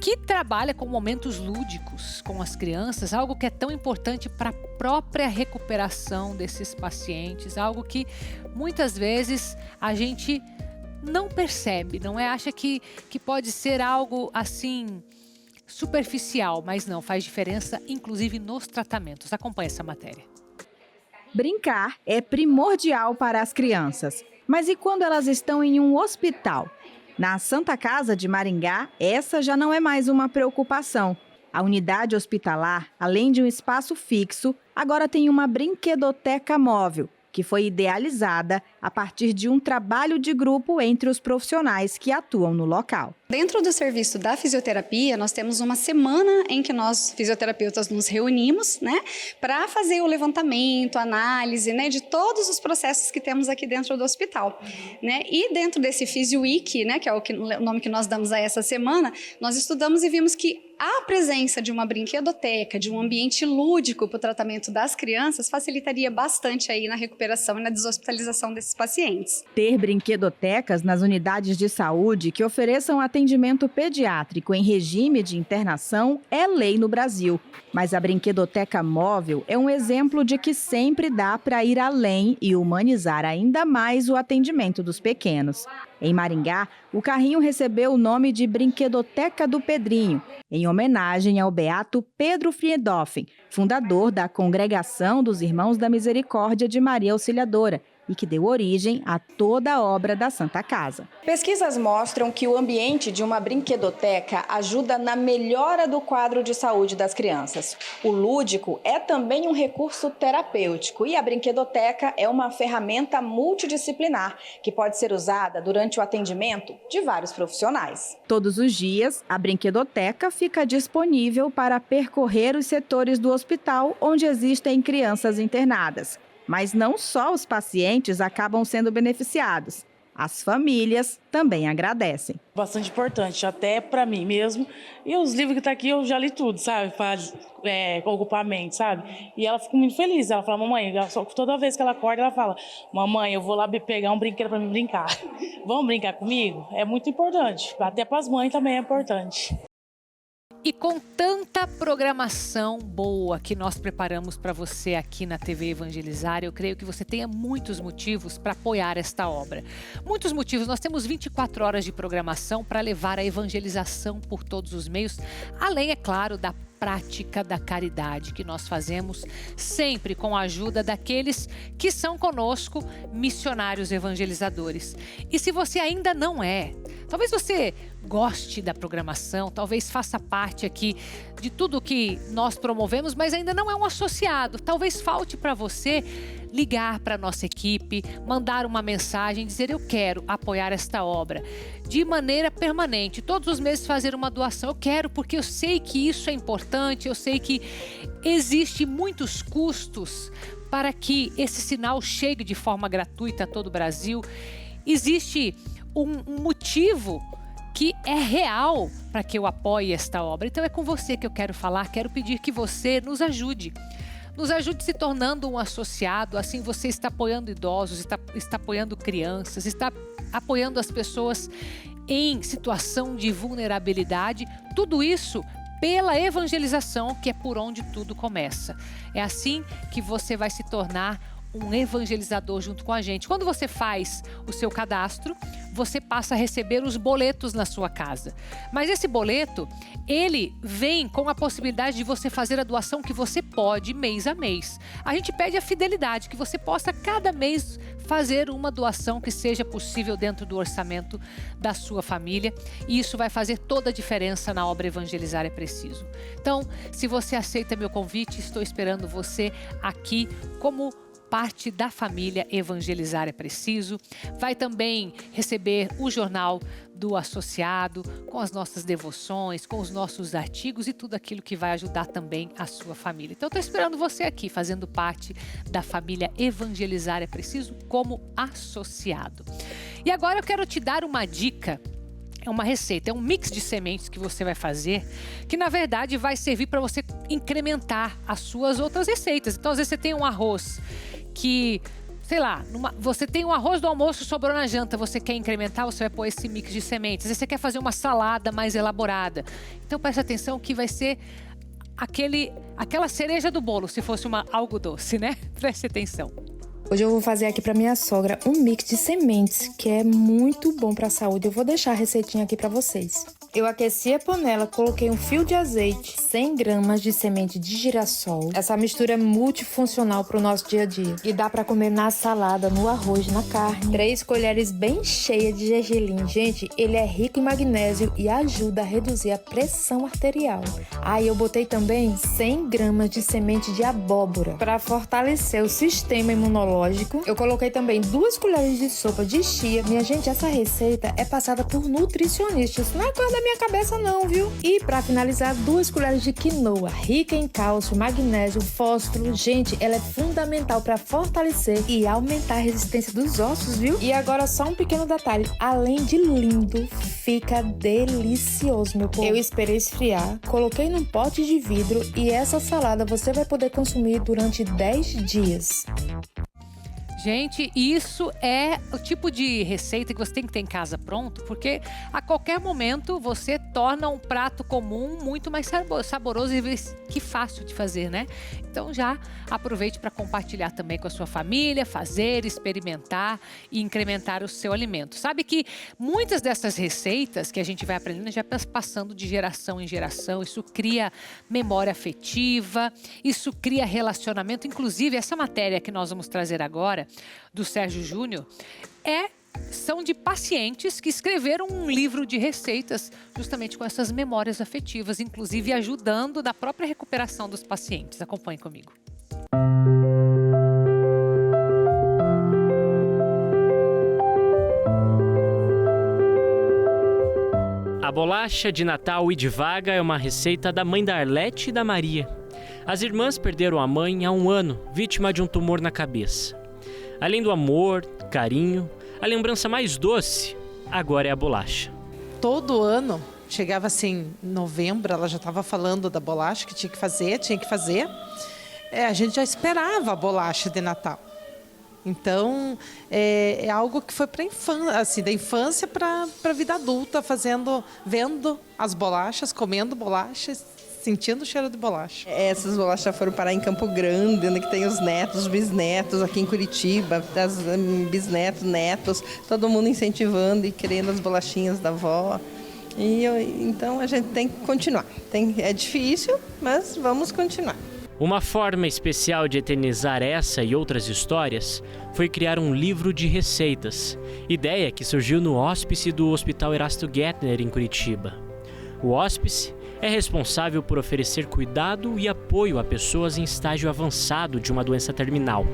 que trabalha com momentos lúdicos com as crianças, algo que é tão importante para a própria recuperação desses pacientes, algo que muitas vezes a gente não percebe, não é? Acha que pode ser algo assim superficial, mas não, faz diferença inclusive nos tratamentos. Acompanhe essa matéria. Brincar é primordial para as crianças. Mas e quando elas estão em um hospital? Na Santa Casa de Maringá, essa já não é mais uma preocupação. A unidade hospitalar, além de um espaço fixo, agora tem uma brinquedoteca móvel, que foi idealizada a partir de um trabalho de grupo entre os profissionais que atuam no local. Dentro do serviço da fisioterapia, nós temos uma semana em que nós, fisioterapeutas, nos reunimos, para fazer o levantamento, análise, de todos os processos que temos aqui dentro do hospital, E dentro desse Physio Week, que é o nome que nós damos a essa semana, nós estudamos e vimos que a presença de uma brinquedoteca, de um ambiente lúdico para o tratamento das crianças, facilitaria bastante aí na recuperação e na deshospitalização desses pacientes. Ter brinquedotecas nas unidades de saúde que ofereçam atendimento pediátrico em regime de internação é lei no Brasil. Mas a brinquedoteca móvel é um exemplo de que sempre dá para ir além e humanizar ainda mais o atendimento dos pequenos. Em Maringá, o carrinho recebeu o nome de Brinquedoteca do Pedrinho, em homenagem ao beato Pedro Friedoffen, fundador da Congregação dos Irmãos da Misericórdia de Maria Auxiliadora, e que deu origem a toda a obra da Santa Casa. Pesquisas mostram que o ambiente de uma brinquedoteca ajuda na melhora do quadro de saúde das crianças. O lúdico é também um recurso terapêutico e a brinquedoteca é uma ferramenta multidisciplinar que pode ser usada durante o atendimento de vários profissionais. Todos os dias, a brinquedoteca fica disponível para percorrer os setores do hospital onde existem crianças internadas. Mas não só os pacientes acabam sendo beneficiados. As famílias também agradecem. Bastante importante, até para mim mesmo. E os livros que estão aqui eu já li tudo, sabe? Para ocupar a mente, sabe? E ela fica muito feliz. Ela fala, mamãe, toda vez que ela acorda, ela fala, mamãe, eu vou lá pegar um brinquedo para me brincar. Vamos brincar comigo? É muito importante. Até para as mães também é importante. E com tanta programação boa que nós preparamos para você aqui na TV Evangelizar, eu creio que você tenha muitos motivos para apoiar esta obra. Muitos motivos. Nós temos 24 horas de programação para levar a evangelização por todos os meios, além, é claro, da prática da caridade que nós fazemos sempre com a ajuda daqueles que são conosco missionários evangelizadores. E se você ainda não é, talvez você goste da programação, talvez faça parte aqui de tudo que nós promovemos, mas ainda não é um associado. Talvez falte para você ligar para a nossa equipe, mandar uma mensagem, dizer eu quero apoiar esta obra de maneira permanente, todos os meses fazer uma doação. Eu quero porque eu sei que isso é importante, eu sei que existe muitos custos para que esse sinal chegue de forma gratuita a todo o Brasil. Existe um motivo que é real para que eu apoie esta obra. Então é com você que eu quero falar, quero pedir que você nos ajude. Nos ajude se tornando um associado, assim você está apoiando idosos, está apoiando crianças, está apoiando as pessoas em situação de vulnerabilidade. Tudo isso pela evangelização, que é por onde tudo começa. É assim que você vai se tornar um evangelizador junto com a gente. Quando você faz o seu cadastro, você passa a receber os boletos na sua casa. Mas esse boleto, ele vem com a possibilidade de você fazer a doação que você pode mês a mês. A gente pede a fidelidade, que você possa cada mês fazer uma doação que seja possível dentro do orçamento da sua família. E isso vai fazer toda a diferença na obra Evangelizar é Preciso. Então, se você aceita meu convite, estou esperando você aqui como parte da família Evangelizar é Preciso. Vai também receber o jornal do associado, com as nossas devoções, com os nossos artigos e tudo aquilo que vai ajudar também a sua família. Então, estou esperando você aqui, fazendo parte da família Evangelizar é Preciso como associado. E agora eu quero te dar uma dica. É uma receita, é um mix de sementes que você vai fazer, que na verdade vai servir para você incrementar as suas outras receitas. Então, às vezes você tem um arroz que, sei lá, você tem um arroz do almoço, sobrou na janta, você quer incrementar, você vai pôr esse mix de sementes. Às vezes você quer fazer uma salada mais elaborada. Então, preste atenção que vai ser aquela cereja do bolo, se fosse algo doce, né? Preste atenção. Hoje eu vou fazer aqui para minha sogra um mix de sementes, que é muito bom para a saúde. Eu vou deixar a receitinha aqui para vocês. Eu aqueci a panela, coloquei um fio de azeite, 100 gramas de semente de girassol. Essa mistura é multifuncional para o nosso dia a dia. E dá para comer na salada, no arroz, na carne. 3 colheres bem cheias de gergelim. Gente, ele é rico em magnésio e ajuda a reduzir a pressão arterial. Aí eu botei também 100 gramas de semente de abóbora para fortalecer o sistema imunológico. Eu coloquei também 2 colheres de sopa de chia. Minha gente, essa receita é passada por nutricionistas. Não é coisa da minha cabeça não, viu? E para finalizar, 2 colheres de quinoa, rica em cálcio, magnésio, fósforo. Gente, ela é fundamental para fortalecer e aumentar a resistência dos ossos, viu? E agora só um pequeno detalhe, além de lindo, fica delicioso, meu povo. Eu esperei esfriar, coloquei num pote de vidro e essa salada você vai poder consumir durante 10 dias. Gente, isso é o tipo de receita que você tem que ter em casa pronto, porque a qualquer momento você torna um prato comum muito mais saboroso e que fácil de fazer, né? Então já aproveite para compartilhar também com a sua família, fazer, experimentar e incrementar o seu alimento. Sabe que muitas dessas receitas que a gente vai aprendendo já passando de geração em geração, isso cria memória afetiva, isso cria relacionamento. Inclusive, essa matéria que nós vamos trazer agora, do Sérgio Júnior, são de pacientes que escreveram um livro de receitas justamente com essas memórias afetivas, inclusive ajudando na própria recuperação dos pacientes. Acompanhe comigo. A bolacha de Natal e de Vaga é uma receita da mãe da Arlete e da Maria. As irmãs perderam a mãe há 1 ano, vítima de um tumor na cabeça. Além do amor, carinho, a lembrança mais doce agora é a bolacha. Todo ano, chegava assim, em novembro, ela já estava falando da bolacha que tinha que fazer. A gente já esperava a bolacha de Natal. Então, é algo que foi para infância, assim, da infância para a vida adulta, vendo as bolachas, comendo bolachas, sentindo o cheiro de bolacha. Essas bolachas foram parar em Campo Grande, onde que tem os netos, os bisnetos, aqui em Curitiba, as bisnetos, netos, todo mundo incentivando e querendo as bolachinhas da avó. Então a gente tem que continuar. É difícil, mas vamos continuar. Uma forma especial de eternizar essa e outras histórias foi criar um livro de receitas, ideia que surgiu no hóspice do Hospital Erasto Gettner, em Curitiba. O hóspice é responsável por oferecer cuidado e apoio a pessoas em estágio avançado de uma doença terminal.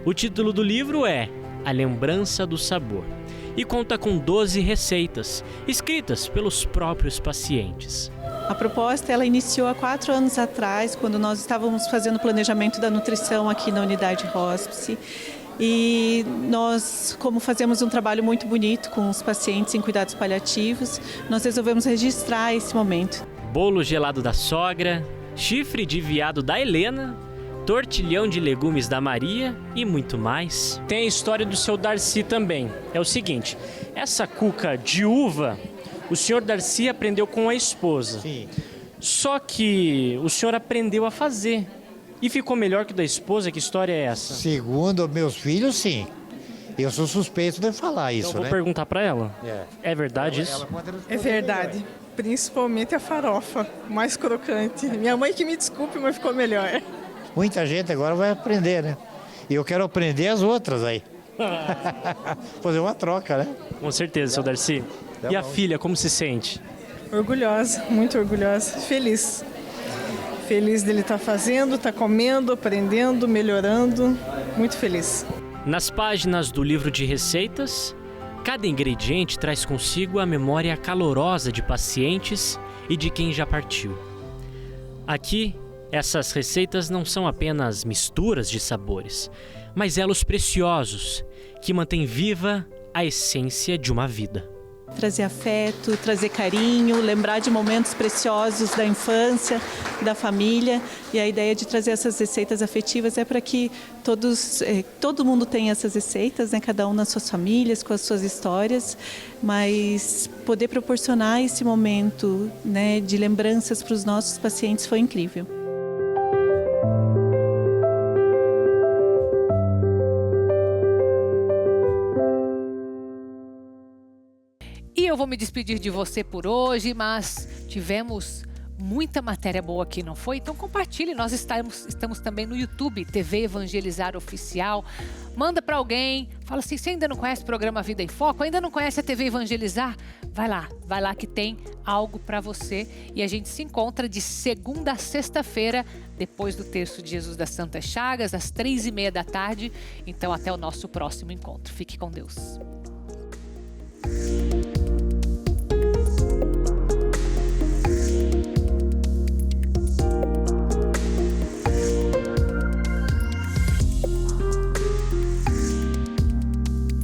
O título do livro é A Lembrança do Sabor e conta com 12 receitas, escritas pelos próprios pacientes. A proposta ela iniciou há 4 anos atrás, quando nós estávamos fazendo o planejamento da nutrição aqui na unidade hospice. E nós, como fazemos um trabalho muito bonito com os pacientes em cuidados paliativos, nós resolvemos registrar esse momento. Bolo gelado da sogra, chifre de veado da Helena, tortilhão de legumes da Maria e muito mais. Tem a história do seu Darcy também. É o seguinte, essa cuca de uva, o senhor Darcy aprendeu com a esposa. Sim. Só que o senhor aprendeu a fazer. E ficou melhor que o da esposa? Que história é essa? Segundo meus filhos, sim. Eu sou suspeito de falar isso, então, né? Vou perguntar pra ela. É verdade isso? É verdade. Principalmente a farofa, mais crocante. Minha mãe que me desculpe, mas ficou melhor. Muita gente agora vai aprender, né? E eu quero aprender as outras aí. Fazer uma troca, né? Com certeza, seu Darcy. E a filha, como se sente? Orgulhosa, muito orgulhosa. Feliz. Feliz dele estar fazendo, estar comendo, aprendendo, melhorando. Muito feliz. Nas páginas do livro de receitas, cada ingrediente traz consigo a memória calorosa de pacientes e de quem já partiu. Aqui, essas receitas não são apenas misturas de sabores, mas elos preciosos que mantêm viva a essência de uma vida. Trazer afeto, trazer carinho, lembrar de momentos preciosos da infância, da família. E a ideia de trazer essas receitas afetivas é para que todo mundo tenha essas receitas, né? Cada um nas suas famílias, com as suas histórias, mas poder proporcionar esse momento, né, de lembranças para os nossos pacientes foi incrível. E eu vou me despedir de você por hoje, mas tivemos muita matéria boa aqui, não foi? Então compartilhe, nós estamos também no YouTube, TV Evangelizar Oficial. Manda para alguém, fala assim, você ainda não conhece o programa Vida em Foco? Ainda não conhece a TV Evangelizar? Vai lá que tem algo para você. E a gente se encontra de segunda a sexta-feira, depois do Terço de Jesus das Santas Chagas, às 3h30 da tarde. Então até o nosso próximo encontro. Fique com Deus.